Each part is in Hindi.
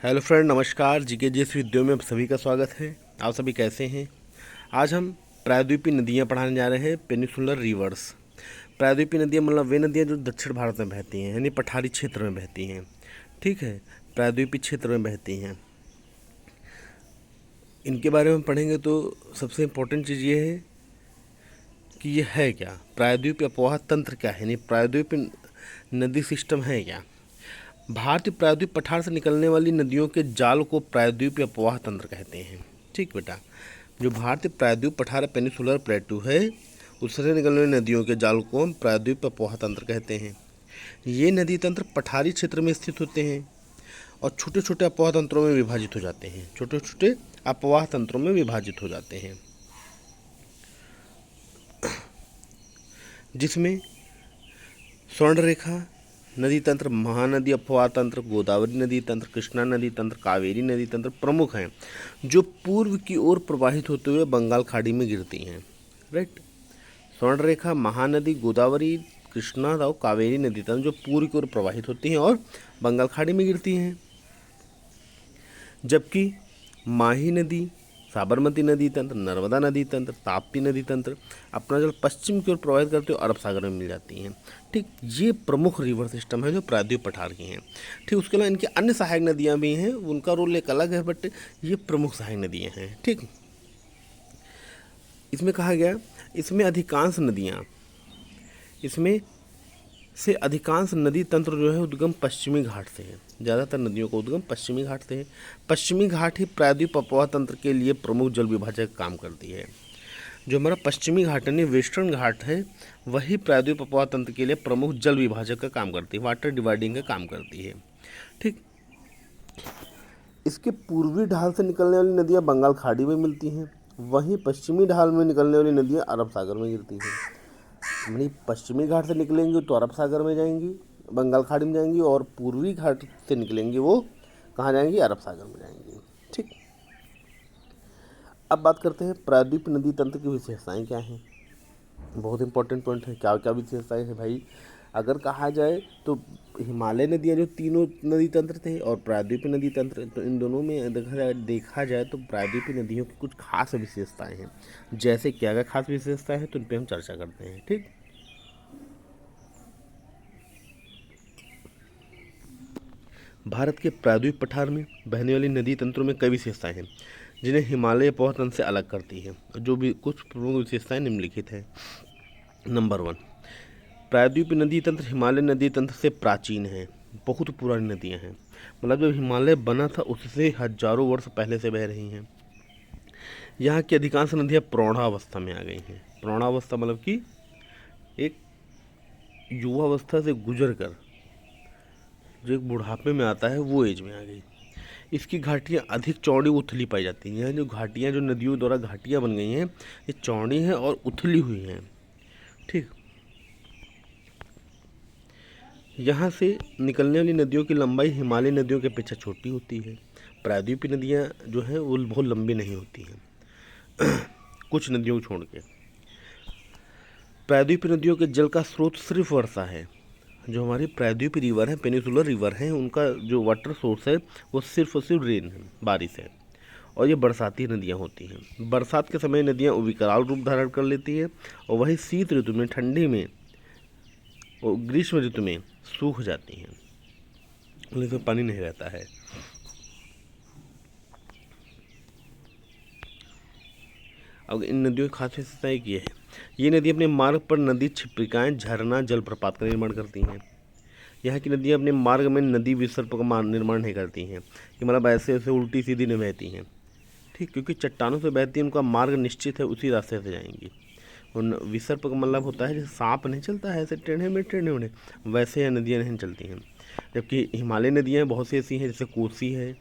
हेलो फ्रेंड, नमस्कार। जीके वीडियो में आप सभी का स्वागत है। आप सभी कैसे हैं? आज हम प्रायद्वीपीय नदियां पढ़ाने जा रहे हैं, पेनिसुलर रिवर्स। प्रायद्वीपीय नदियां मतलब वे नदियां जो दक्षिण भारत में बहती हैं, यानी पठारी क्षेत्र में बहती हैं। ठीक है, प्रायद्वीपीय क्षेत्र में बहती हैं। इनके बारे में पढ़ेंगे तो सबसे इम्पोर्टेंट चीज़ ये है कि ये है क्या, प्रायद्वीपीय अपवाह तंत्र क्या है, यानी प्रायद्वीपीय नदी सिस्टम है क्या। भारतीय प्रायद्वीप पठार से निकलने वाली नदियों के जाल को प्रायद्वीपीय अपवाह तंत्र कहते हैं। ठीक बेटा, जो भारतीय प्रायद्वीप पठार पेनिसुलर प्लेटू है, उससे निकलने वाली नदियों के जाल को हम प्रायद्वीपीय अपवाह तंत्र कहते हैं। ये नदी तंत्र पठारी क्षेत्र में स्थित होते हैं और छोटे छोटे अपवाह तंत्रों में विभाजित हो जाते हैं। छोटे छोटे अपवाह तंत्रों में विभाजित हो जाते हैं, जिसमें स्वर्ण रेखा नदी तंत्र, महानदी अपवाह तंत्र, गोदावरी नदी तंत्र, कृष्णा नदी तंत्र, कावेरी नदी तंत्र प्रमुख हैं, जो पूर्व की ओर प्रवाहित होते हुए बंगाल खाड़ी में गिरती हैं। राइट, स्वर्ण रेखा, महानदी, गोदावरी, कृष्णा और कावेरी नदी तंत्र जो पूर्व की ओर प्रवाहित होती हैं और बंगाल खाड़ी में गिरती हैं। जबकि माही नदी, साबरमती नदी तंत्र, नर्मदा नदी तंत्र, ताप्ती नदी तंत्र अपना जल पश्चिम की ओर प्रवाहित करते हुए अरब सागर में मिल जाती हैं। ठीक, ये प्रमुख रिवर सिस्टम है जो प्रायद्वीप पठार की हैं। ठीक, उसके अलावा इनकी अन्य सहायक नदियां भी हैं, उनका रोल एक अलग है, बट ये प्रमुख सहायक नदियां हैं। ठीक, इसमें कहा गया, इसमें अधिकांश नदी तंत्र जो है उद्गम पश्चिमी घाट से है। ज़्यादातर नदियों का उद्गम पश्चिमी घाट से है। पश्चिमी घाट ही प्रायद्वीप अपवाह तंत्र के लिए प्रमुख जल विभाजक का काम करती है। जो हमारा पश्चिमी घाट यानी वेस्टर्न घाट है, वही प्रायद्वीप अपवाह तंत्र के लिए प्रमुख जल विभाजक का काम करती है, वाटर डिवाइडिंग का काम करती है। ठीक, इसके पूर्वी ढाल से निकलने वाली नदियाँ बंगाल खाड़ी में मिलती हैं, वहीं पश्चिमी ढाल में निकलने वाली नदियाँ अरब सागर में गिरती हैं। यानी पश्चिमी घाट से निकलेंगी तो अरब सागर में जाएंगी, बंगाल खाड़ी में जाएंगी, और पूर्वी घाट से निकलेंगी वो कहाँ जाएंगी, अरब सागर में जाएंगी। ठीक, अब बात करते हैं प्रायद्वीप नदी तंत्र की विशेषताएं क्या हैं। बहुत इंपॉर्टेंट पॉइंट है, क्या क्या विशेषताएं हैं भाई। अगर कहा जाए तो हिमालय नदियाँ जो तीनों नदी तंत्र थे और प्रायद्वीपीय नदी तंत्र, तो इन दोनों में देखा जाए तो प्रायद्वीपीय नदियों की कुछ खास विशेषताएं हैं। जैसे क्या क्या खास विशेषताएं हैं, तो उन पर हम चर्चा करते हैं। ठीक, भारत के प्रायद्वीप पठार में बहने वाली नदी तंत्रों में कई विशेषताएं हैं, जिन्हें हिमालय अपवाह तंत्र से अलग करती है। जो भी कुछ प्रमुख विशेषताएं निम्नलिखित है। नंबर 1, प्रायद्वीपीय नदी तंत्र हिमालय नदी तंत्र से प्राचीन है। बहुत पुरानी नदियां हैं, मतलब जब हिमालय बना था उससे हजारों वर्ष पहले से बह रही हैं। यहाँ की अधिकांश नदियाँ प्रौढ़ावस्था में आ गई हैं। प्रौढ़ावस्था मतलब कि एक युवावस्था से गुजर कर जो एक बुढ़ापे में आता है, वो एज में आ गई। इसकी घाटियाँ अधिक चौड़ी उथली पाई जाती हैं। जो घाटियाँ, जो नदियों द्वारा घाटियाँ बन गई हैं, ये चौड़ी हैं और उथली हुई हैं। ठीक, यहाँ से निकलने वाली नदियों की लंबाई हिमालयी नदियों के अपेक्षा छोटी होती है। प्रायद्वीपीय नदियाँ जो हैं वो बहुत लंबी नहीं होती हैं कुछ नदियों को छोड़ के। प्रायद्वीपीय नदियों के जल का स्रोत सिर्फ वर्षा है। जो हमारी प्रायद्वीपीय रिवर है, पेनिसुलर रिवर है, उनका जो वाटर सोर्स है वो सिर्फ और सिर्फ रेन है, बारिश है। और ये बरसाती नदियाँ होती हैं। बरसात के समय नदियाँ विकराल रूप धारण कर लेती है, और वही शीत ऋतु में, ठंडी में और ग्रीष्म ऋतु में सूख जाती हैं, उनमें पानी नहीं रहता है। अब इन नदियों की खास विशेषता एक ये है, ये नदी अपने मार्ग पर नदी छिप्रिकाएँ, झरना, जलप्रपात का निर्माण करती हैं। यहाँ की नदियाँ अपने मार्ग में नदी विसर्प का निर्माण नहीं करती हैं, कि मतलब ऐसे ऐसे उल्टी सीधी नहीं बहती हैं। ठीक, क्योंकि चट्टानों से बहती है, उनका मार्ग निश्चित है, उसी रास्ते से जाएंगी। और विसर्प का मतलब होता है जैसे सांप नहीं चलता है ऐसे टेढ़े में टेढ़े होने, वैसे यह नदियाँ नहीं चलती हैं। जबकि हिमालय नदियाँ बहुत सी ऐसी हैं, जैसे कोसी है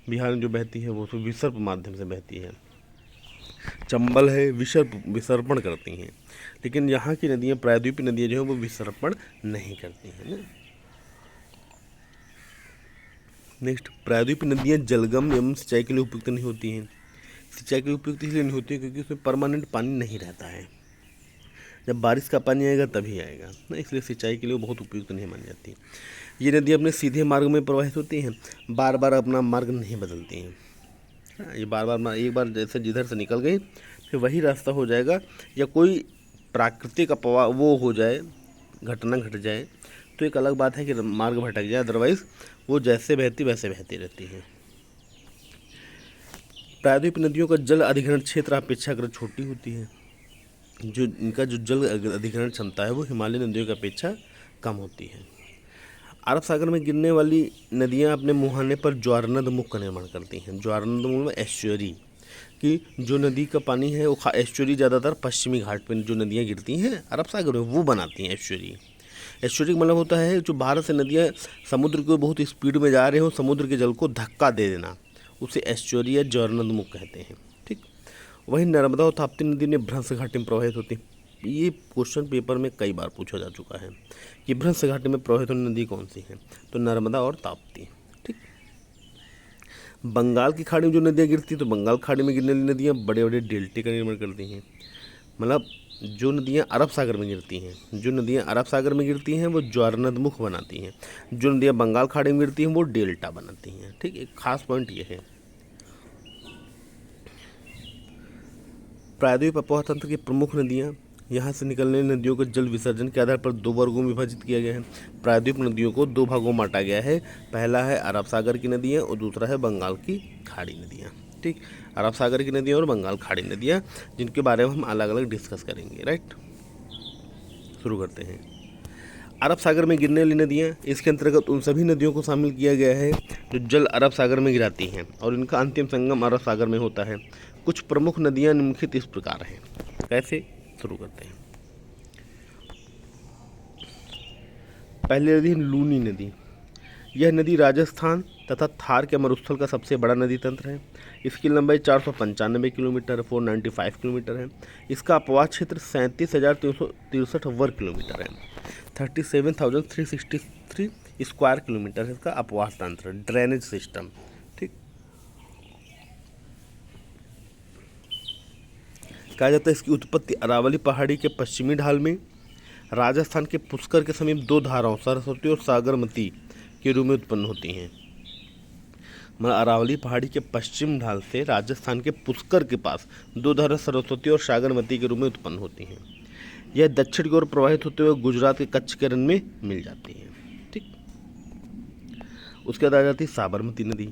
बिहार में जो बहती है, वो तो विसर्प माध्यम से बहती है। चंबल है, विसर्पण करती हैं। लेकिन यहाँ की नदियाँ, प्रायद्वीपीय नदियाँ जो हैं वो विसर्पण नहीं करती हैं ना। नेक्स्ट, प्रायद्वीपीय नदियाँ जलगम एवं सिंचाई के लिए उपयुक्त नहीं होती हैं। सिंचाई के लिए उपयुक्त इसलिए नहीं होती है क्योंकि उसमें परमानेंट पानी नहीं रहता है। जब बारिश का पानी आएगा तभी आएगा ना, इसलिए सिंचाई के लिए बहुत उपयुक्त नहीं मानी जाती। ये नदियाँ अपने सीधे मार्ग में प्रवाहित होती हैं, बार बार अपना मार्ग नहीं बदलती हैं। ये बार बार एक बार जैसे जिधर से निकल गई फिर वही रास्ता हो जाएगा, या कोई प्राकृतिक अपवाह वो हो जाए, घटना घट जाए तो एक अलग बात है कि मार्ग भटक जाए, अदरवाइज़ वो जैसे बहती वैसे बहती रहती है। प्रायद्वीप नदियों का जल अधिग्रहण क्षेत्र अपेक्षाकृत छोटी होती है। जो इनका जो जल अधिग्रहण क्षमता है वो हिमालय नदियों की अपेक्षा कम होती है। अरब सागर में गिरने वाली नदियां अपने मुहाने पर ज्वारनद मुख का निर्माण करती हैं। ज्वारनद मुख में एस्चुअरी कि जो नदी का पानी है वो एस्चुअरी ज़्यादातर पश्चिमी घाट पर जो नदियाँ गिरती हैं अरब सागर में वो बनाती हैं एस्चुअरी। एस्चुअरी का मतलब होता है जो भारत से नदियाँ समुद्र को बहुत स्पीड में जा रहे हो, समुद्र के जल को धक्का दे देना, उसे एस्चुअरी या ज्वारनद मुख कहते हैं। ठीक, वहीं नर्मदा और ताप्ती नदी ने भ्रंश घाटी में प्रवाहित होती है। ये क्वेश्चन पेपर में कई बार पूछा जा चुका है कि भ्रंश घाटी में प्रवाहित होने नदी कौन सी है, तो नर्मदा और ताप्ती। ठीक, बंगाल की खाड़ी में जो नदियाँ गिरती हैं तो बंगाल खाड़ी में गिरने वाली नदियाँ बड़े बड़े डेल्टे का निर्माण करती हैं। मतलब जो नदियाँ अरब सागर में गिरती हैं, जो नदियाँ अरब सागर में गिरती हैं वो ज्वारनद मुख बनाती हैं, जो नदियाँ बंगाल खाड़ी में गिरती हैं वो डेल्टा बनाती हैं। ठीक, एक खास पॉइंट ये है। प्रायद्वीप अपवाह तंत्र की प्रमुख नदियाँ, यहाँ से निकलने नदियों के जल विसर्जन के आधार पर दो वर्गों में विभाजित किया गया है। प्रायद्वीप नदियों को दो भागों में बांटा गया है, पहला है अरब सागर की नदियाँ और दूसरा है बंगाल की खाड़ी नदियाँ। ठीक, अरब सागर की नदियाँ और बंगाल खाड़ी नदियाँ, जिनके बारे में हम अलग अलग डिस्कस करेंगे। राइट, शुरू करते हैं। अरब सागर में गिरने वाली नदियाँ, इसके अंतर्गत उन सभी नदियों को शामिल किया गया है जो जल अरब सागर में गिराती हैं और इनका अंतिम संगम अरब सागर में होता है। कुछ प्रमुख नदियाँ निम्नलिखित इस प्रकार हैं। कैसे, शुरू करते हैं। पहली नदी लूनी नदी। यह नदी राजस्थान तथा थार के मरुस्थल का सबसे बड़ा नदी तंत्र है। इसकी लंबाई 495 किलोमीटर 495 किलोमीटर है। इसका अपवाह क्षेत्र 37,363 वर्ग किलोमीटर है। 37,363 स्क्वायर किलोमीटर है इसका अपवाह तंत्र, ड्रेनेज सिस्टम। ठीक, कहा जाता है इसकी उत्पत्ति अरावली पहाड़ी के पश्चिमी ढाल में राजस्थान के पुष्कर के समीप दो धाराओं सरस्वती और सागरमती के रूप में उत्पन्न होती हैं। मतलब अरावली पहाड़ी के पश्चिम ढाल से राजस्थान के पुष्कर के पास दो धारा सरस्वती और सागरमती के रूप में उत्पन्न होती हैं। यह दक्षिण की ओर प्रवाहित होते हुए गुजरात के कच्छ के रण में मिल जाती है। ठीक, उसके बाद आ जाती है साबरमती नदी।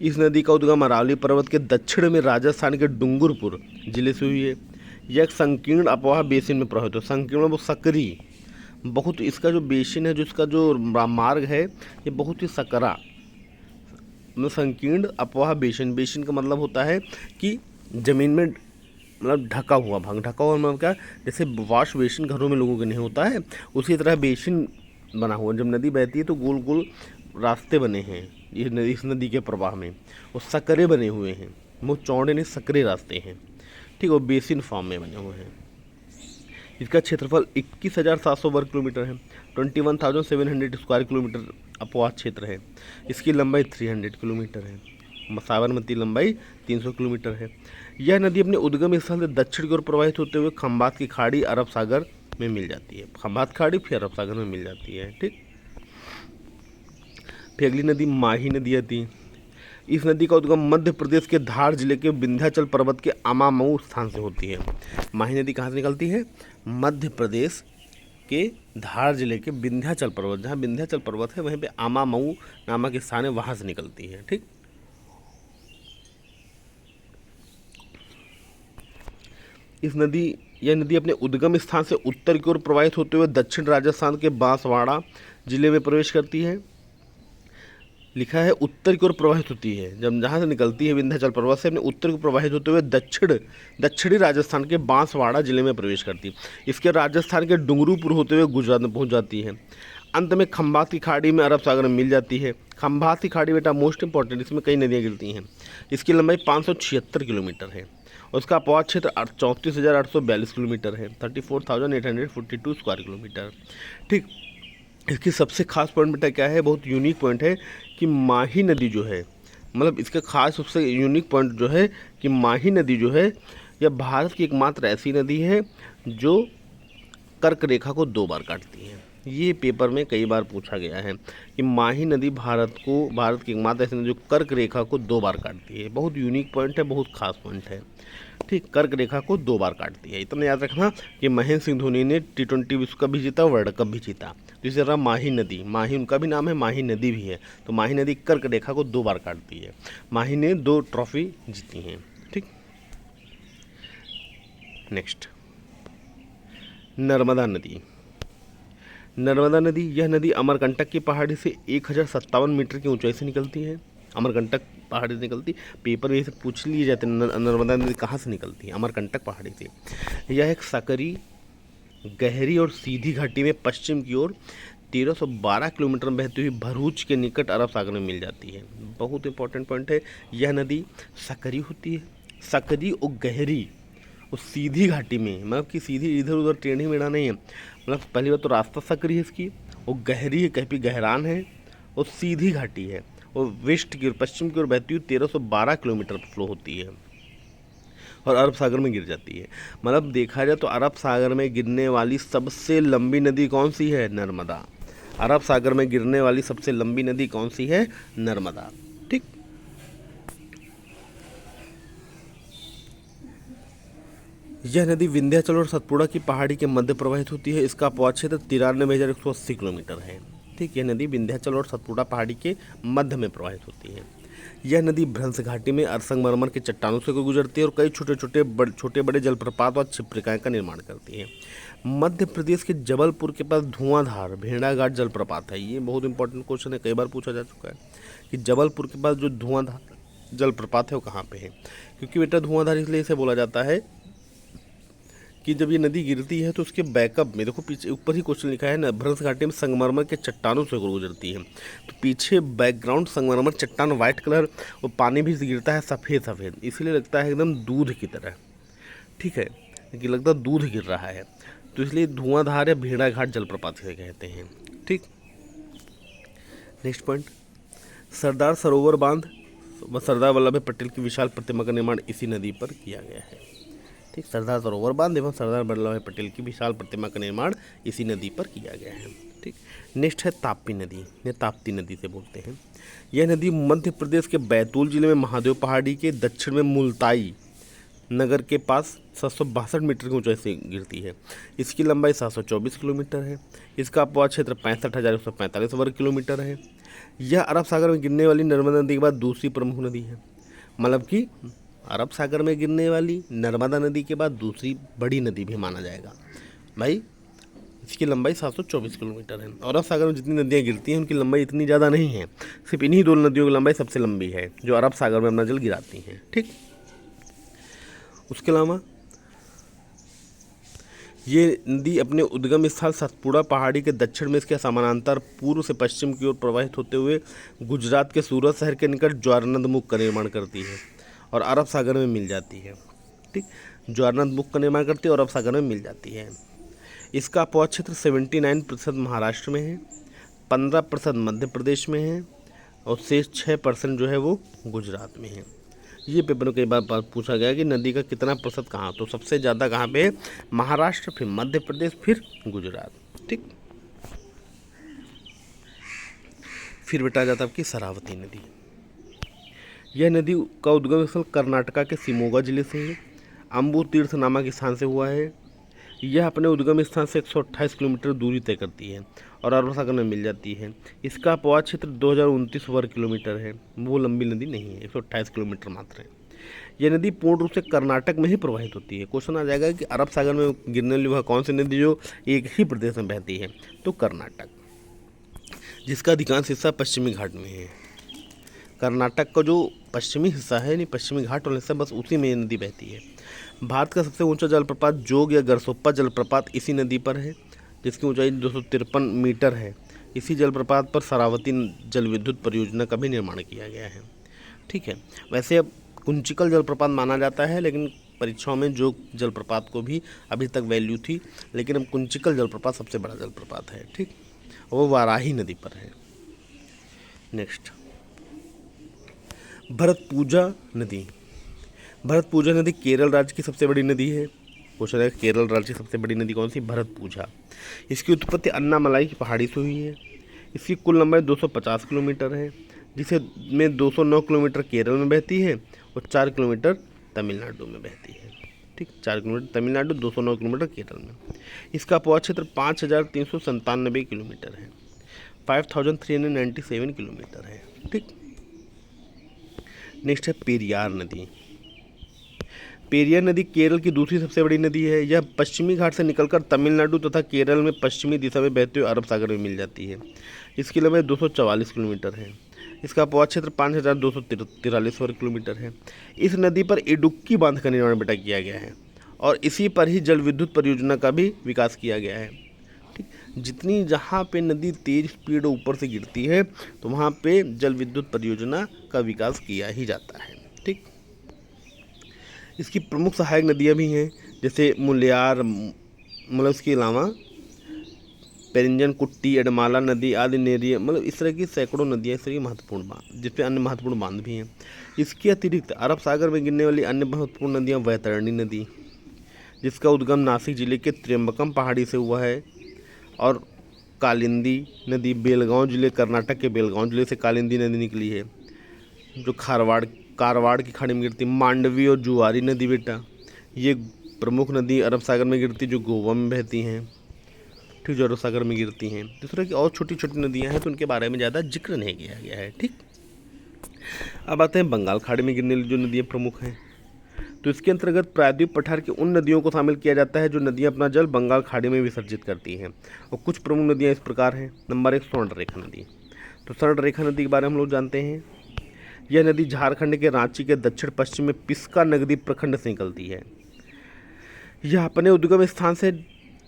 इस नदी का उद्गम अरावली पर्वत के दक्षिण में राजस्थान के डूंगरपुर जिले से हुई है। यह एक संकीर्ण अपवाह बेसिन में प्रवाहित हो, संकीर्ण वो सकरी, बहुत इसका जो बेसिन है, जो इसका जो मार्ग है ये बहुत ही सकरा, मतलब संकीर्ण अपवाह बेसिन। बेसिन का मतलब होता है कि ज़मीन में मतलब ढका हुआ भाग, ढका हुआ मतलब क्या, जैसे वॉश बेसिन घरों में लोगों के नहीं होता है उसी तरह बेसिन बना हुआ। जब नदी बहती है तो गोल गोल रास्ते बने हैं ये नदी, इस नदी के प्रवाह में वो सकरे बने हुए हैं, वो चौड़े नहीं सकरे रास्ते हैं। ठीक, वो बेसिन फॉर्म में बने हुए हैं। इसका क्षेत्रफल 21,700 वर्ग किलोमीटर है, 21,700 स्क्वायर किलोमीटर अपवाह क्षेत्र है। इसकी लंबाई 300 किलोमीटर है। साबरमती लंबाई 300 किलोमीटर है। यह नदी अपने उद्गम स्थल से दक्षिण की ओर प्रवाहित होते हुए खंबात की खाड़ी अरब सागर में मिल जाती है। खंबात खाड़ी फिर अरब सागर में मिल जाती है। ठीक, फिर अगली नदी माही नदी आती है। इस नदी का उद्गम मध्य प्रदेश के धार जिले के विंध्याचल पर्वत के अमामऊ स्थान से होती है। माही नदी कहाँ से निकलती है? मध्य प्रदेश के धार जिले के विंध्याचल पर्वत, जहाँ विंध्याचल पर्वत है वहीं पे अमामऊ नामक स्थान है, वहाँ से निकलती है। ठीक, यह नदी अपने उद्गम स्थान से उत्तर की ओर प्रवाहित होते हुए दक्षिण राजस्थान के बांसवाड़ा जिले में प्रवेश करती है। लिखा है उत्तर की ओर प्रवाहित होती है, जब जहाँ से निकलती है विंध्याचल पर्वत से अपने उत्तर को प्रवाहित होते हुए दक्षिणी राजस्थान के बांसवाड़ा जिले में प्रवेश करती है। इसके राजस्थान के डूंगरपुर होते हुए गुजरात में पहुँच जाती है। अंत में खंबात की खाड़ी में अरब सागर में मिल जाती है। खंबात की खाड़ी बेटा मोस्ट इंपॉर्टेंट, इसमें कई नदियाँ गिरती हैं। इसकी लंबाई 576 किलोमीटर है और उसका अपवाह क्षेत्र 34,842 किलोमीटर है, 34,842 स्क्वायर किलोमीटर। ठीक, इसकी सबसे खास पॉइंट बेटा क्या है, बहुत यूनिक पॉइंट है कि माही नदी जो है, मतलब इसका खास सबसे यूनिक पॉइंट जो है कि माही नदी जो है यह भारत की एकमात्र ऐसी नदी है जो कर्क रेखा को 2 बार काटती है। ये पेपर में कई बार पूछा गया है कि माही नदी भारत की एकमात्र ऐसी नदी जो कर्क रेखा को 2 बार काटती है। बहुत यूनिक पॉइंट है, बहुत खास पॉइंट है। ठीक, कर्क रेखा को 2 बार काटती है। इतना याद रखना कि महेंद्र सिंह धोनी ने T20 विश्व कप भी जीता, वर्ल्ड कप भी जीता। तो इसी तरह माही नदी, माही उनका भी नाम है, माही नदी भी है। तो माही नदी कर्क रेखा को 2 बार काटती है। माही ने 2 ट्रॉफी जीती हैं। ठीक, नेक्स्ट, नर्मदा नदी। नर्मदा नदी, यह नदी अमरकंटक की पहाड़ी से 1057 मीटर की ऊंचाई से निकलती है। अमरकंटक पहाड़ी से निकलती, पेपर में से पूछ लिए जाते हैं नर्मदा नदी कहाँ से निकलती है, अमरकंटक पहाड़ी से। यह एक सकरी, गहरी और सीधी घाटी में पश्चिम की ओर 1312 किलोमीटर में बहती हुई भरूच के निकट अरब सागर में मिल जाती है। बहुत इंपॉर्टेंट पॉइंट है, यह नदी सकरी होती है, सकरी और गहरी और सीधी घाटी में, मतलब कि सीधी इधर उधर टेढ़ी मेढ़ा नहीं है। मतलब पहली बात तो रास्ता सकरी है इसकी, और गहरी है, कहीं भी गहरान है, और सीधी घाटी है, और वेस्ट की ओर पश्चिम की ओर बहती हुई 1312 किलोमीटर फ्लो होती है और अरब सागर में गिर जाती है। मतलब देखा जाए तो अरब सागर में गिरने वाली सबसे लंबी नदी कौन सी है, नर्मदा। अरब सागर में गिरने वाली सबसे लंबी नदी कौन सी है, नर्मदा। ठीक, यह नदी विंध्याचल और सतपुड़ा की पहाड़ी के मध्य प्रवाहित होती है। इसका अपवाद क्षेत्र 93,180 किलोमीटर है। ठीक, यह नदी विंध्याचल और सतपुड़ा पहाड़ी के मध्य में प्रवाहित होती है। यह नदी भ्रंश घाटी में संगमरमर के चट्टानों से गुजरती है और कई छोटे बड़े जलप्रपात और छिप्रिकाएं का निर्माण करती है। मध्य प्रदेश के जबलपुर के पास धुआंधार भेड़ाघाट जलप्रपात है। ये बहुत इंपॉर्टेंट क्वेश्चन है, कई बार पूछा जा चुका है कि जबलपुर के पास जो धुआंधार जलप्रपात है वो कहाँ पे है। क्योंकि बेटा धुआंधार इसलिए इसे बोला जाता है कि जब ये नदी गिरती है तो उसके बैकअप में देखो, पीछे ऊपर ही क्वेश्चन लिखा है ना, भ्रंश घाटी में संगमरमर के चट्टानों से गुजरती है। तो पीछे बैकग्राउंड संगमरमर चट्टान वाइट कलर, और पानी भी गिरता है सफ़ेद सफ़ेद, इसलिए लगता है एकदम दूध की तरह। ठीक है, कि लगता है दूध गिर रहा है, तो इसलिए धुआंधार या भेड़ाघाट जलप्रपात से कहते हैं। ठीक, नेक्स्ट पॉइंट, सरदार सरोवर बांध व सरदार वल्लभ भाई पटेल की विशाल प्रतिमा का निर्माण इसी नदी पर किया गया है। ठीक, सरदार सरोवर बांध एवं सरदार वल्लभ भाई पटेल की विशाल प्रतिमा का निर्माण इसी नदी पर किया गया है। ठीक, नेक्स्ट है ताप्ती नदी, ये ताप्ती नदी से बोलते हैं। यह नदी मध्य प्रदेश के बैतूल जिले में महादेव पहाड़ी के दक्षिण में मुल्ताई नगर के पास 762 मीटर की ऊंचाई से गिरती है। इसकी लंबाई 724 किलोमीटर है। इसका अपवाद क्षेत्र 65,145 वर्ग किलोमीटर है। यह अरब सागर में गिरने वाली नर्मदा नदी के बाद दूसरी प्रमुख नदी है। मतलब कि अरब सागर में गिरने वाली नर्मदा नदी के बाद दूसरी बड़ी नदी भी माना जाएगा भाई। इसकी लंबाई 724 किलोमीटर है। अरब सागर में जितनी नदियाँ गिरती हैं उनकी लंबाई इतनी ज़्यादा नहीं है, सिर्फ इन्हीं 2 नदियों की लंबाई सबसे लंबी है जो अरब सागर में अपना जल गिराती हैं। ठीक, उसके अलावा ये नदी अपने उद्गम स्थल सतपुड़ा पहाड़ी के दक्षिण में इसके समानांतर पूर्व से पश्चिम की ओर प्रवाहित होते हुए गुजरात के सूरत शहर के निकट ज्वारनद मुख का निर्माण करती है और अरब सागर में मिल जाती है। ठीक, ज्वारनद मुख का निर्माण करती है और अरब सागर में मिल जाती है। इसका अपवाद क्षेत्र 79% महाराष्ट्र में है, 15% मध्य प्रदेश में है और शेष 6% जो है वो गुजरात में है। ये पेपर में कई बार पूछा गया कि नदी का कितना प्रतिशत कहाँ, तो सबसे ज़्यादा कहाँ पे है, महाराष्ट्र, फिर मध्य प्रदेश, फिर गुजरात। ठीक, फिर बेटा आ जाता है आपकी शरावती नदी। यह नदी का उद्गम स्थल कर्नाटका के शिमोगा जिले से है, अम्बू तीर्थ नामक स्थान से हुआ है। यह अपने उद्गम स्थान से 128 किलोमीटर दूरी तय करती है और अरब सागर में मिल जाती है। इसका अपवाद क्षेत्र 2029 वर्ग किलोमीटर है। वो लंबी नदी नहीं है, 128 किलोमीटर मात्र है। यह नदी पूर्ण रूप से कर्नाटक में ही प्रवाहित होती है। क्वेश्चन आ जाएगा कि अरब सागर में गिरने वाली वह कौन सी नदी जो एक ही प्रदेश में बहती है, तो कर्नाटक, जिसका अधिकांश हिस्सा पश्चिमी घाट में है। कर्नाटक का जो पश्चिमी हिस्सा है, नहीं पश्चिमी घाट वाला हिस्सा, बस उसी में ये नदी बहती है। भारत का सबसे ऊंचा जलप्रपात जोग या गरसोप्पा जलप्रपात इसी नदी पर है, जिसकी ऊंचाई 253 मीटर है। इसी जलप्रपात पर शरावती जल विद्युत परियोजना का भी निर्माण किया गया है। ठीक है, वैसे अब कुंचिकल जलप्रपात माना जाता है, लेकिन परीक्षाओं में जोग जलप्रपात को भी अभी तक वैल्यू थी, लेकिन अब कुंचिकल जलप्रपात सबसे बड़ा जलप्रपात है। ठीक, वो वाराही नदी पर है। नेक्स्ट, भरतपुजा नदी। भरतपुजा नदी केरल राज्य की सबसे बड़ी नदी है। क्वेश्चन है केरल राज्य की सबसे बड़ी नदी कौन सी, भरतपुजा। इसकी उत्पत्ति अन्नामलाई की पहाड़ी से हुई है। इसकी कुल लंबाई 250 किलोमीटर है, जिसे में 209 किलोमीटर केरल में बहती है और 4 किलोमीटर तमिलनाडु में बहती है। ठीक, 4 किलोमीटर तमिलनाडु, 209 किलोमीटर केरल में। इसका अपवाह क्षेत्र 5397 किलोमीटर है, 5397 किलोमीटर है। ठीक, नेक्स्ट है पेरियार नदी। पेरियार नदी केरल की दूसरी सबसे बड़ी नदी है। यह पश्चिमी घाट से निकलकर तमिलनाडु तथा केरल में पश्चिमी दिशा में बहते हुए अरब सागर में मिल जाती है। इसकी लंबाई 244 किलोमीटर है। इसका अपवाह क्षेत्र 5243 वर्ग किलोमीटर है। इस नदी पर इडुक्की बांध का निर्माण बेटा किया गया है और इसी पर ही जल विद्युत परियोजना का भी विकास किया गया है। ठीक, जितनी जहाँ पे नदी तेज स्पीड ऊपर से गिरती है तो वहाँ पे जल विद्युत परियोजना का विकास किया ही जाता है। ठीक, इसकी प्रमुख सहायक नदियाँ भी हैं, जैसे मुल्यार, मतलब इसके अलावा पेरिंजन, कुट्टी, एडमाला नदी आदि नेरिय, मतलब इस तरह की सैकड़ों नदियाँ, इस तरह की महत्वपूर्ण बांध, जिसपे अन्य महत्वपूर्ण बांध भी हैं। इसके अतिरिक्त अरब सागर में गिरने वाली अन्य महत्वपूर्ण नदियाँ वैतरणी नदी, जिसका उद्गम नासिक जिले के त्र्यंबकम पहाड़ी से हुआ है, और कालिंदी नदी बेलगांव जिले, कर्नाटक के बेलगांव जिले से कालिंदी नदी निकली है, जो कारवाड़ की खाड़ी में गिरती। मांडवी और जुआरी नदी बेटा, ये प्रमुख नदी अरब सागर में गिरती, जो गोवा में बहती हैं। ठीक, जो अरब सागर में गिरती हैं। इस तरह की और छोटी छोटी नदियां हैं, तो उनके बारे में ज़्यादा जिक्र नहीं किया गया है। ठीक, अब आते हैं बंगाल खाड़ी में गिरने वाली जो नदियाँ प्रमुख हैं। तो इसके अंतर्गत प्रायद्वीप पठार की उन नदियों को शामिल किया जाता है जो नदियाँ अपना जल बंगाल खाड़ी में विसर्जित करती हैं। और कुछ प्रमुख नदियाँ इस प्रकार हैं। नंबर 1, स्वर्णरेखा नदी। तो स्वर्णरेखा नदी के बारे में हम लोग जानते हैं। यह नदी झारखंड के रांची के दक्षिण पश्चिम में पिस्का नगदी प्रखंड से निकलती है। यह अपने उद्गम स्थान से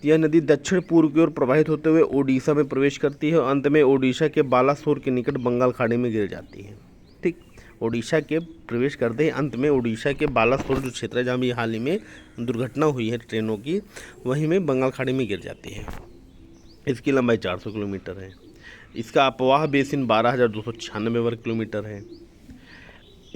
यह नदी दक्षिण पूर्व की ओर प्रवाहित होते हुए ओडिशा में प्रवेश करती है और अंत में ओडिशा के बालासोर के निकट बंगाल खाड़ी में गिर जाती है। ठीक, ओडिशा के प्रवेश करते ही अंत में ओडिशा के बालासोर जो क्षेत्र है, जहाँ भी हाल ही में दुर्घटना हुई है ट्रेनों की, वहीं में बंगाल खाड़ी में गिर जाती है। इसकी लंबाई 400 किलोमीटर है। इसका अपवाह बेसिन 12,296 वर्ग किलोमीटर है।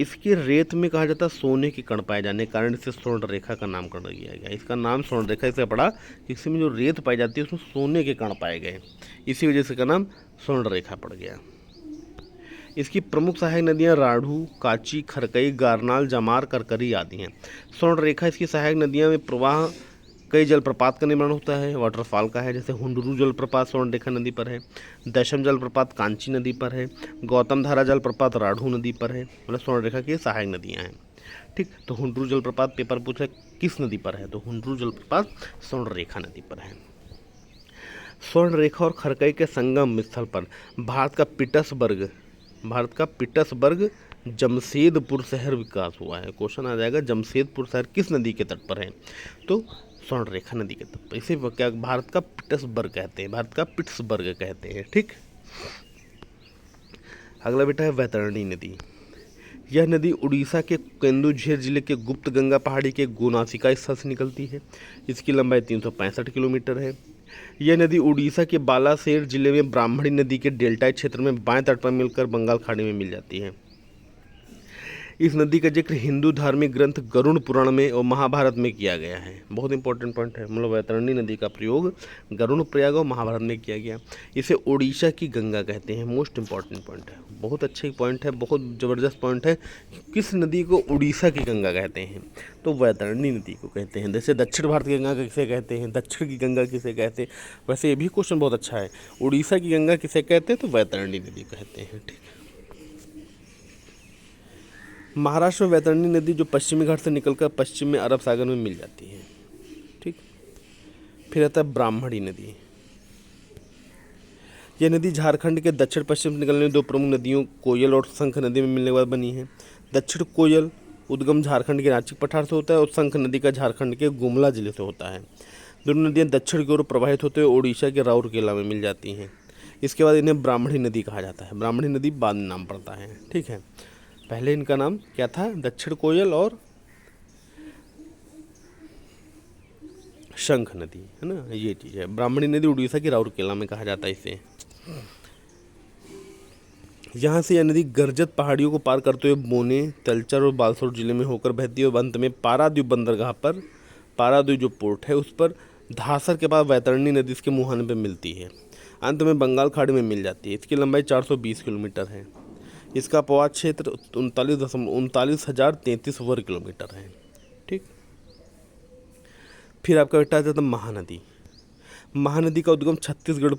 इसके रेत में कहा जाता है सोने के कण पाए जाने के कारण इसे स्वर्ण रेखा का नामकरण किया गया। इसका नाम स्वर्ण रेखा इससे पड़ा, इसमें जो रेत पाई जाती है उसमें सोने के कण पाए गए, इसी वजह से इसका नाम स्वर्ण रेखा पड़ गया। इसकी प्रमुख सहायक नदियाँ राढ़ू, काची, खरकई, गारनाल, जमार, करकरी आदि हैं। स्वर्ण रेखा इसकी सहायक नदियाँ में प्रवाह कई जलप्रपात का निर्माण होता है, वाटरफॉल का है, जैसे हुंडरू जलप्रपात स्वर्णरेखा नदी पर है, दशम जलप्रपात कांची नदी पर है, गौतम धारा जलप्रपात राढ़ू नदी पर है। मतलब स्वर्णरेखा की सहायक नदियाँ हैं। ठीक, तो हुंडरू जलप्रपात पेपर पूछा किस नदी पर है, तो हुंडरू जलप्रपात स्वर्णरेखा नदी पर है। स्वर्णरेखा और खरकई के संगम स्थल पर भारत का पिटसबर्ग जमशेदपुर शहर विकास हुआ है। क्वेश्चन आ जाएगा, जमशेदपुर शहर किस नदी के तट पर है, तो स्वर्णरेखा नदी के तट पर। इसे क्या भारत का पिटसबर्ग कहते हैं, भारत का पिट्सबर्ग कहते हैं। ठीक, अगला बेटा है वैतरणी नदी। यह नदी उड़ीसा के केंदुझर जिले के गुप्त गंगा पहाड़ी के गोनासिका स्थल से निकलती है। इसकी लंबाई 365 किलोमीटर है। यह नदी उड़ीसा के बालासेर जिले में ब्राह्मणी नदी के डेल्टाई क्षेत्र में बाएं तट पर मिलकर बंगाल खाड़ी में मिल जाती है। इस नदी का जिक्र हिंदू धार्मिक ग्रंथ गरुड़ पुराण में और महाभारत में किया गया है। बहुत इंपॉर्टेंट पॉइंट है, मतलब वैतरणी नदी का प्रयोग गरुड़ प्रयाग और महाभारत में किया गया। इसे ओडिशा की गंगा कहते हैं। मोस्ट इंपॉर्टेंट पॉइंट है, बहुत अच्छी पॉइंट है, बहुत ज़बरदस्त पॉइंट है। किस नदी को उड़ीसा की गंगा कहते हैं, तो वैतरणी नदी को कहते हैं। जैसे दक्षिण भारत की गंगा किसे कहते हैं, दक्षिण की गंगा किसे कहते हैं, वैसे ये भी क्वेश्चन बहुत अच्छा है। उड़ीसा की गंगा किसे कहते हैं, तो वैतरणी नदी कहते हैं। ठीक, महाराष्ट्र में वैतरणी नदी जो पश्चिमी घाट से निकलकर पश्चिम में अरब सागर में मिल जाती है। ठीक, फिर आता है ब्राह्मणी नदी। यह नदी झारखंड के दक्षिण पश्चिम से निकलने वाली दो प्रमुख नदियों कोयल और शंख नदी में मिलने के बाद बनी है। दक्षिण कोयल उद्गम झारखंड के रांची पठार से होता है और शंख नदी का झारखंड के गुमला जिले से होता है। दोनों नदियाँ दक्षिण की ओर प्रवाहित होते हुए ओडिशा के राउरकेला में मिल जाती हैं। इसके बाद इन्हें ब्राह्मणी नदी कहा जाता है। ब्राह्मणी नदी बाद में नाम पड़ता है। ठीक है, पहले इनका नाम क्या था, दक्षिण कोयल और शंख नदी, है ना, ये चीज़ है। ब्राह्मणी नदी उड़ीसा की राउरकेला में कहा जाता है इसे। यहाँ से यह नदी गर्जत पहाड़ियों को पार करते हुए बोने, तलचर और बालसोर जिले में होकर बहती है और अंत में पारादीप बंदरगाह पर, पारादीप जो पोर्ट है उस पर धासर के पास वैतरणी नदी इसके मुहाने पे मिलती है, अंत में बंगाल खाड़ी में मिल जाती है। इसकी लंबाई 420 किलोमीटर है। इसका अपवाद क्षेत्र 39,33 वर्ग किलोमीटर है। ठीक, फिर आपका बेटा आ जाता है महानदी। महानदी का उद्गम छत्तीसगढ़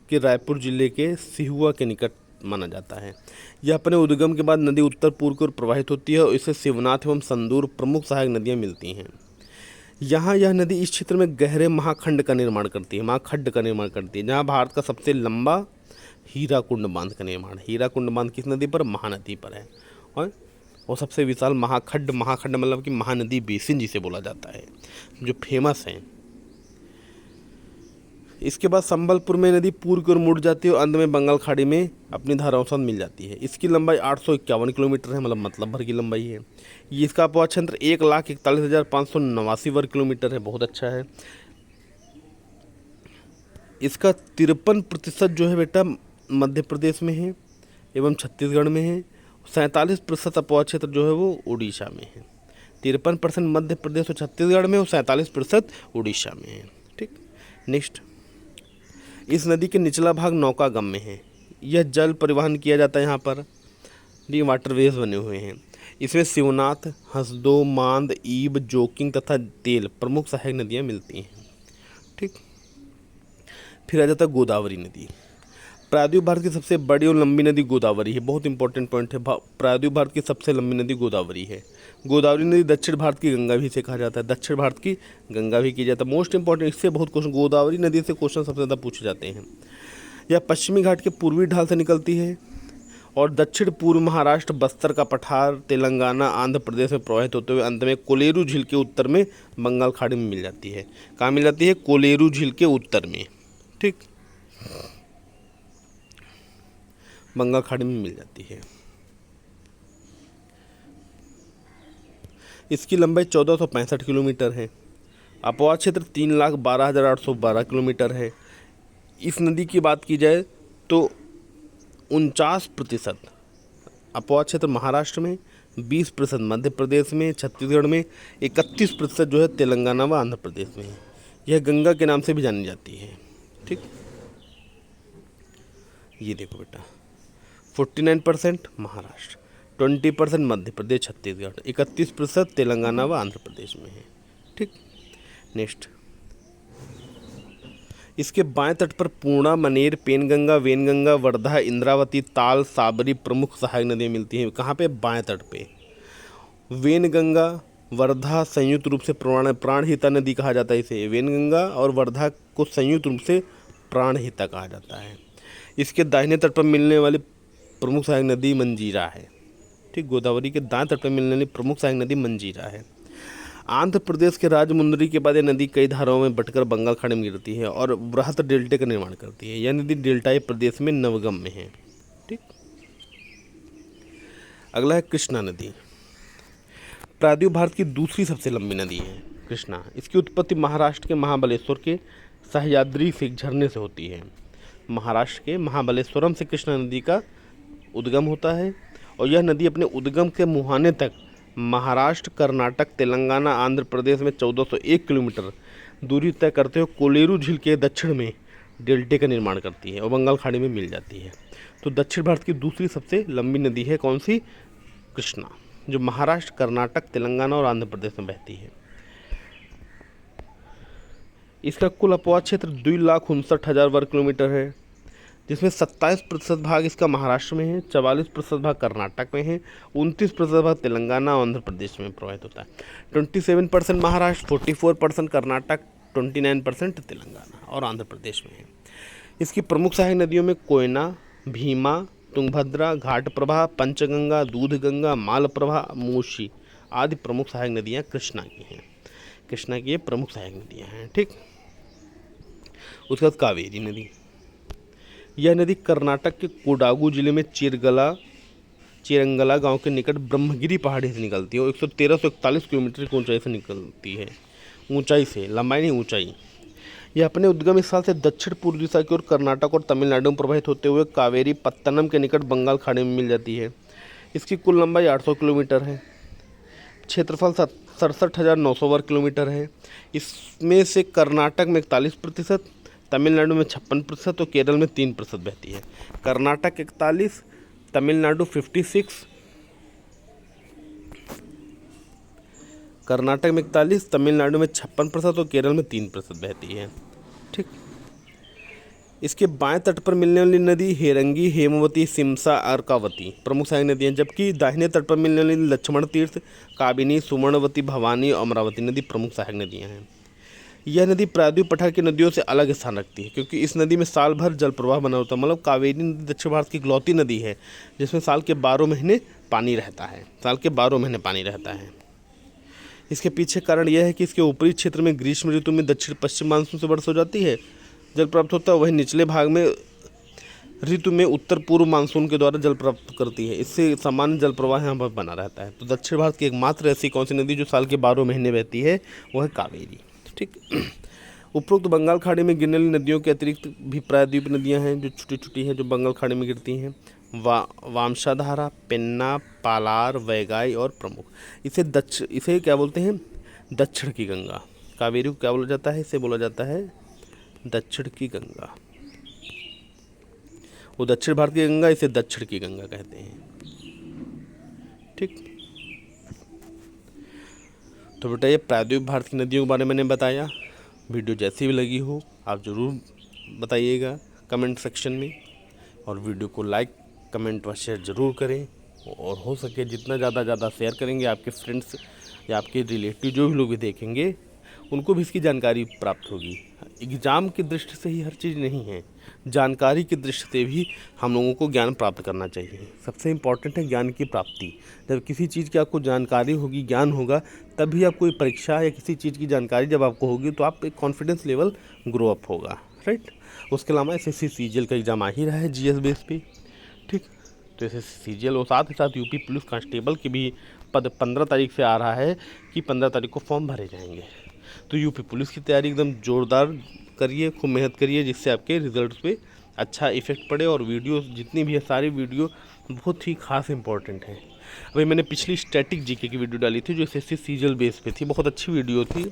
के रायपुर जिले के सिहुआ के निकट माना जाता है। यह अपने उद्गम के बाद नदी उत्तर पूर्व की ओर प्रवाहित होती है और इससे शिवनाथ एवं संदूर प्रमुख सहायक नदियाँ मिलती हैं। यहाँ यह नदी इस क्षेत्र में गहरे महाखंड का निर्माण करती है, महाखड्ड का निर्माण करती है, जहाँ भारत का सबसे लंबा हीराकुंड बांध का निर्माण। हीराकुंड बांध किस नदी पर? महानदी पर है। और सबसे विशाल महाखड्ड मतलब कि महानदी बेसिन जिसे बोला जाता है, जो फेमस है। इसके बाद संबलपुर में नदी पूर्व की ओर मुड़ जाती है और अंत में बंगाल खाड़ी में अपनी धाराओं के साथ मिल जाती है। इसकी लंबाई 851 किलोमीटर है, मतलब भर की लंबाई है। ये इसका अपवाद क्षेत्र 1,41,589 वर्ग किलोमीटर है, बहुत अच्छा है। इसका 53% जो है बेटा मध्य प्रदेश में है एवं छत्तीसगढ़ में है। 47% अपवाद क्षेत्र जो है वो उड़ीसा में है। 53% मध्य प्रदेश और छत्तीसगढ़ में और 47% उड़ीसा में है। ठीक, नेक्स्ट, इस नदी के निचला भाग नौकागम में है। यह जल परिवहन किया जाता है यहाँ पर, ये वाटरवेज बने हुए हैं। इसमें शिवनाथ, हसदो, मांद, ईब, जोकिंग तथा तेल प्रमुख सहायक नदियाँ मिलती हैं। ठीक, फिर आ जाता है गोदावरी नदी। प्रायद्वीप भारत की सबसे बड़ी और लंबी नदी गोदावरी है। बहुत इंपॉर्टेंट पॉइंट है, प्रायद्वीप भारत की सबसे लंबी नदी गोदावरी है। गोदावरी नदी दक्षिण भारत की गंगा भी से कहा जाता है, दक्षिण भारत की गंगा भी की जाता है। मोस्ट इंपॉर्टेंट, इससे बहुत क्वेश्चन, गोदावरी नदी से क्वेश्चन सबसे ज़्यादा पूछे जाते हैं। यह पश्चिमी घाट के पूर्वी ढाल से निकलती है और दक्षिण पूर्व महाराष्ट्र, बस्तर का पठार, तेलंगाना, आंध्र प्रदेश में प्रवाहित होते हुए अंत में कोलेरू झील के उत्तर में बंगाल खाड़ी में मिल जाती है। कहाँ मिल जाती है? कोलेरू झील के उत्तर में। ठीक, बंगाल खाड़ी में मिल जाती है। इसकी लंबाई 1465 किलोमीटर है। अपवाद क्षेत्र 3,12,812 किलोमीटर है। इस नदी की बात की जाए तो 49% अपवाद क्षेत्र महाराष्ट्र में, 20% मध्य प्रदेश में, छत्तीसगढ़ में, 31% जो है तेलंगाना व आंध्र प्रदेश में है। यह गंगा के नाम से भी जानी जाती है। ठीक, ये देखो बेटा, 49% महाराष्ट्र, 20% मध्य प्रदेश छत्तीसगढ़, 31% तेलंगाना व आंध्र प्रदेश में है। ठीक, नेक्स्ट, इसके बाएं तट पर पूर्णा, मनेर, पेनगंगा, वेनगंगा, वर्धा, इंद्रावती, ताल, साबरी प्रमुख सहायक नदियाँ मिलती हैं। कहाँ पे? बाएं तट पे। वेनगंगा, वर्धा संयुक्त रूप से प्राणहिता नदी कहा जाता है इसे। वेनगंगा और वर्धा को संयुक्त रूप से प्राणहिता कहा जाता है। इसके दाहिने तट पर मिलने वाली प्रमुख सहायक नदी मंजीरा है। ठीक, गोदावरी के दाएं तट पर मिलने वाली प्रमुख सहायक नदी मंजीरा है। आंध्र प्रदेश के राजमुंदरी के बाद यह नदी कई धाराओं में बटकर बंगाल खाड़ी में गिरती है और बृहत डेल्टे का निर्माण करती है। यह नदी डेल्टाई प्रदेश में नवगम में है। ठीक, अगला है कृष्णा नदी। प्रायद्वीप भारत की दूसरी सबसे लंबी नदी है कृष्णा। इसकी उत्पत्ति महाराष्ट्र के महाबलेश्वर के सह्याद्री से झरने से होती है। महाराष्ट्र के महाबलेश्वरम से कृष्णा नदी का उद्गम होता है और यह नदी अपने उद्गम के मुहाने तक महाराष्ट्र, कर्नाटक, तेलंगाना, आंध्र प्रदेश में 1401 किलोमीटर दूरी तय करते हुए कोलेरू झील के दक्षिण में डेल्टे का निर्माण करती है और बंगाल खाड़ी में मिल जाती है। तो दक्षिण भारत की दूसरी सबसे लंबी नदी है कौन सी? कृष्णा, जो महाराष्ट्र, कर्नाटक, तेलंगाना और आंध्र प्रदेश में बहती है। इसका कुल अपवाद क्षेत्र 2,59,000 वर्ग किलोमीटर है, जिसमें 27% भाग इसका महाराष्ट्र में है, 44% भाग कर्नाटक में है, 29% भाग तेलंगाना और आंध्र प्रदेश में प्रवाहित होता है। 27% महाराष्ट्र, 44% कर्नाटक, 29% तेलंगाना और आंध्र प्रदेश में है। इसकी प्रमुख सहायक नदियों में कोयना, भीमा, तुंगभद्रा, घाटप्रभा, पंचगंगा, दूधगंगा, मालप्रभा, मूसी आदि प्रमुख सहायक नदियाँ कृष्णा की हैं। कृष्णा की ये प्रमुख सहायक नदियाँ हैं। ठीक, उसके बाद कावेरी नदी। यह नदी कर्नाटक के कोडागू जिले में चिरंगला गांव के निकट ब्रह्मगिरी पहाड़ी से निकलती है और 113-141 किलोमीटर की ऊंचाई से निकलती है। ऊंचाई से, लंबाई नहीं, ऊंचाई। यह अपने उद्गम स्थल से दक्षिण पूर्व दिशा की ओर कर्नाटक और तमिलनाडु में प्रवाहित होते हुए कावेरी पत्तनम के निकट बंगाल खाड़ी में मिल जाती है। इसकी कुल लंबाई 800 किलोमीटर है। क्षेत्रफल 67,900 वर्ग किलोमीटर है। इसमें से कर्नाटक में 41%, तमिलनाडु में 56% और केरल में 3% बहती है। कर्नाटक 41, तमिलनाडु 56, कर्नाटक में 41, तमिलनाडु में 56% और केरल में 3% बहती है। ठीक। इसके बाएं तट पर मिलने वाली नदी हेरंगी, हेमवती, सिमसा, अर्कावती प्रमुख सहायक नदियाँ, जबकि दाहिने तट पर मिलने वाली लक्ष्मण तीर्थ, काबिनी, सुवर्णवती, भवानी और अमरावती नदी प्रमुख सहायक नदियाँ हैं। यह नदी प्रायद्वीप पठार की नदियों से अलग स्थान रखती है क्योंकि इस नदी में साल भर जल प्रवाह बना होता है। मतलब कावेरी नदी दक्षिण भारत की इकलौती नदी है जिसमें साल के 12 महीने पानी रहता है। साल के 12 महीने पानी रहता है। इसके पीछे कारण यह है कि इसके ऊपरी क्षेत्र में ग्रीष्म ऋतु में दक्षिण पश्चिम मानसून से वर्षा हो जाती है, जल प्राप्त होता है, वहीं निचले भाग में ऋतु में उत्तर पूर्व मानसून के द्वारा जल प्राप्त करती है। इससे सामान्य जल प्रवाह यहाँ पर बना रहता है। तो दक्षिण भारत की एकमात्र ऐसी कौन सी नदी जो साल के 12 महीने बहती है, वह है कावेरी। ठीक। उपरोक्त बंगाल खाड़ी में गिरने वाली नदियों के अतिरिक्त भी प्रायद्वीप नदियाँ हैं जो छोटी छोटी हैं, जो बंगाल खाड़ी में गिरती हैं। वामसाधारा, पेन्ना, पालार, वैगाई और प्रमुख। इसे क्या बोलते हैं? दक्षिण की गंगा। कावेरी को क्या बोला जाता है? इसे बोला जाता है दक्षिण की गंगा। वो दक्षिण भारत की गंगा, इसे दक्षिण की गंगा कहते हैं। ठीक। तो बेटा ये प्रायद्वीप भारत की नदियों के बारे में मैंने बताया। वीडियो जैसी भी लगी हो आप ज़रूर बताइएगा कमेंट सेक्शन में, और वीडियो को लाइक, कमेंट व शेयर ज़रूर करें, और हो सके जितना ज़्यादा शेयर करेंगे आपके फ्रेंड्स या आपके रिलेटिव जो भी लोग भी देखेंगे उनको भी इसकी जानकारी प्राप्त होगी। एग्ज़ाम की दृष्टि से ही हर चीज़ नहीं है, जानकारी की दृष्टि से भी हम लोगों को ज्ञान प्राप्त करना चाहिए। सबसे इम्पॉर्टेंट है ज्ञान की प्राप्ति। जब किसी चीज़ की आपको जानकारी होगी, ज्ञान होगा, तभी आप कोई परीक्षा या किसी चीज़ की जानकारी जब आपको होगी तो आप एक कॉन्फिडेंस लेवल ग्रो अप होगा। राइट। उसके अलावा SSC CGL का एग्ज़ाम आ ही रहा है GS बेस पे। ठीक। तो SSC CGL और साथ ही साथ यूपी पुलिस कांस्टेबल की भी पद 15 तारीख से आ रहा है कि 15 तारीख को फॉर्म भरे जाएंगे। तो यूपी पुलिस की तैयारी एकदम ज़ोरदार करिए, खूब मेहनत करिए, जिससे आपके रिजल्ट्स पे अच्छा इफेक्ट पड़े। और वीडियो जितनी भी है सारी वीडियो बहुत ही खास इंपॉर्टेंट है। अभी मैंने पिछली स्टैटिक GK की वीडियो डाली थी जो SSC CGL बेस पे थी, बहुत अच्छी वीडियो थी।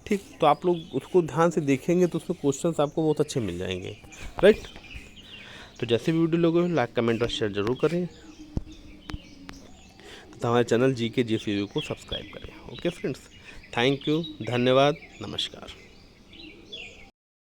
ठीक। तो आप लोग उसको ध्यान से देखेंगे तो उसमें क्वेश्चंस आपको बहुत अच्छे मिल जाएंगे। राइट। तो जैसे भी वीडियो लोगों लाइक, कमेंट और शेयर जरूर करें तथा हमारे चैनल GK GS वीडियो को सब्सक्राइब करें। ओके फ्रेंड्स, थैंक यू, धन्यवाद, नमस्कार।